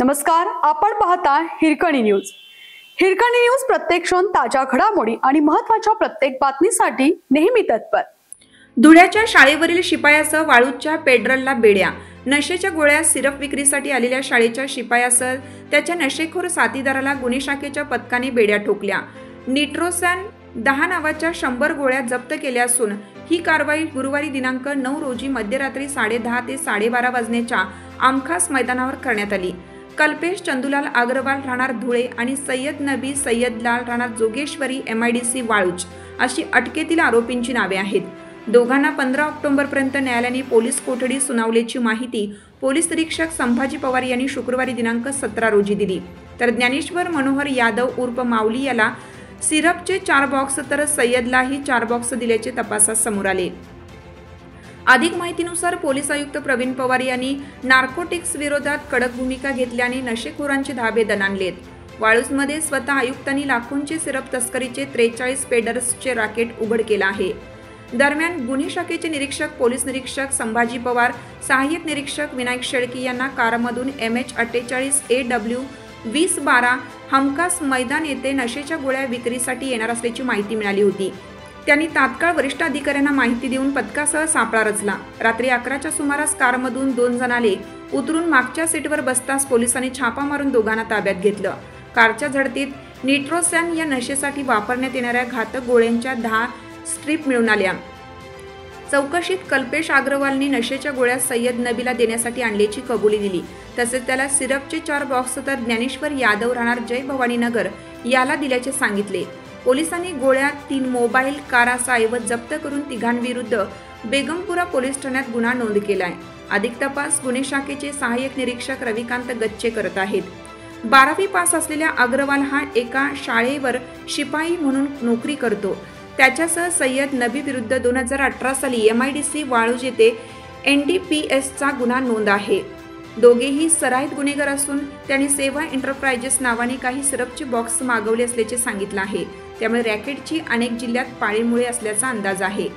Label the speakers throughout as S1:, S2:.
S1: नमस्कार, आपण पाहता हिरकणी न्यूज। हिरकणी न्यूज प्रत्येक क्षण ताज्या घडामोडी आणि महत्त्वाच्या प्रत्येक बातमीसाठी नेहमी तत्पर।
S2: धुळ्याच्या शाळेवरील शिपायासह वाळूच्या पेट्रोलला बेड्या, नशेच्या गोळ्या, सिरप विक्रीसाठी आलेल्या शाळेच्या शिपायासह त्याच्या नशेखोर साथीदाराला गुन्हे शाखेच्या पथकाने बेड्या ठोकल्या। निट्रोसॅन 10 नावाच्या 100 गोळ्या जप्त केल्या असून ही कारवाई गुरुवारी दिनांक 9 रोजी मध्यरात्री 10:30 ते 12:30 वाजण्याच्या आमखास मैदानावर करण्यात आली। कल्पेश चंदूलाल अग्रवाल राहणार धुळे आणि सय्यद नबी सय्यदलाल राहणार जोगेश्वरी MIDC वाळूज अशी अटकेतील आरोपींची नावे आहेत। दोघांना 15 ऑक्टोबरपर्यंत न्यायालयाने पोलीस कोठडी सुनावल्याची माहिती पोलीस निरीक्षक संभाजी पवार यांनी शुक्रवारी दिनांक 17 रोजी दिली। तर ज्ञानेश्वर मनोहर यादव उर्फ माऊली याला सिरपचे 4 बॉक्स तर सय्यदलाही 4 बॉक्स दिल्याचे तपासात समोर आले। अधिक माहितीनुसार पोलीस आयुक्त प्रवीण पवार यांनी नार्कोटिक्स विरोधात कडक भूमिका घेतल्याने नशेखोरांचे धाबे दणाणलेत। वाळूजमध्ये स्वतः आयुक्तांनी लाखोंचे सिरप तस्करीचे 43 पेडर्सचे रॅकेट उघड केला आहे। दरम्यान गुन्हे शाखेचे निरीक्षक पोलीस निरीक्षक संभाजी पवार, सहाय्यक निरीक्षक विनायक शेळके यांना कारमधून MH48 AW 2012 हमखास मैदान येथे नशेच्या गोळ्या विक्रीसाठी येणार असल्याची माहिती मिळाली होती। त्यांनी तात्काळ वरिष्ठ अधिकाऱ्यांना माहिती देऊन पथकासह सापळा रचला। रात्री 11च्या सुमारास कारमधून 2 जण आले, उतरून मागच्या सीटवर बसताच पोलिसांनी छापा मारून दोघांना ताब्यात घेतलं। कारच्या झडतीत निट्रोसॅन या नशेसाठी वापरण्यात येणाऱ्या घातक गोळ्यांच्या 10 स्ट्रीप मिळून आल्या। चौकशीत कल्पेश अग्रवालने नशेच्या गोळ्या सय्यद नबीला देण्यासाठी आणल्याची कबुली दिली। तसेच त्याला सिरपचे 4 बॉक्स तर ज्ञानेश्वर यादव राहणार जय भवानी नगर याला दिल्याचे सांगितले। पोलिसांनी गोळ्या, 3 मोबाईल, कारचा ऐवज जप्त करून तिघांविरुद्ध बेगमपुरा पोलीस ठाण्यात गुन्हा नोंद केलाय। अधिक तपास गुन्हे शाखेचे सहाय्यक निरीक्षक रविकांत गच्चे करत आहेत। 12वी पास असलेल्या अग्रवाल हा एका शाळेवर शिपाई म्हणून नोकरी करतो। त्याच्यासह सय्यद नबी विरुद्ध 2018 साली MIDC वाळूज येथे NDPSचा गुन्हा नोंद आहे। दोघेही सराईत गुन्हेगार असून त्यांनी सेवा एंटरप्राइजेस नावाने काही सिरपचे बॉक्स मागवले असल्याचे सांगितले आहे। त्यामुळे रॅकेटची अनेक जिल्ह्यात पाळीमुळे असल्याचा अंदाज आहे।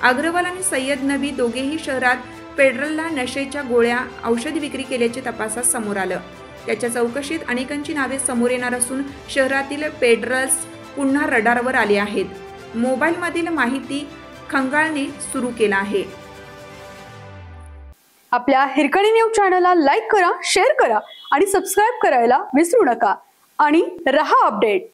S2: अग्रवाल आणि सय्यद नबी दोघेही शहरात पेट्रोलला नशेच्या गोळ्या, औषध विक्री केल्याचे तपासात समोर आलं। त्याच्या चौकशीत अनेकांची नावे समोर येणार असून शहरातील पेट्रोल्स पुन्हा रडारवर आले आहेत। मोबाईलमधील माहिती खंगाळणे सुरू केला आहे।
S1: आपल्या हिरकणी न्यूज चॅनलला लाईक करा, शेअर करा आणि सबस्क्राइब करायला विसरू नका आणि रहा अपडेट।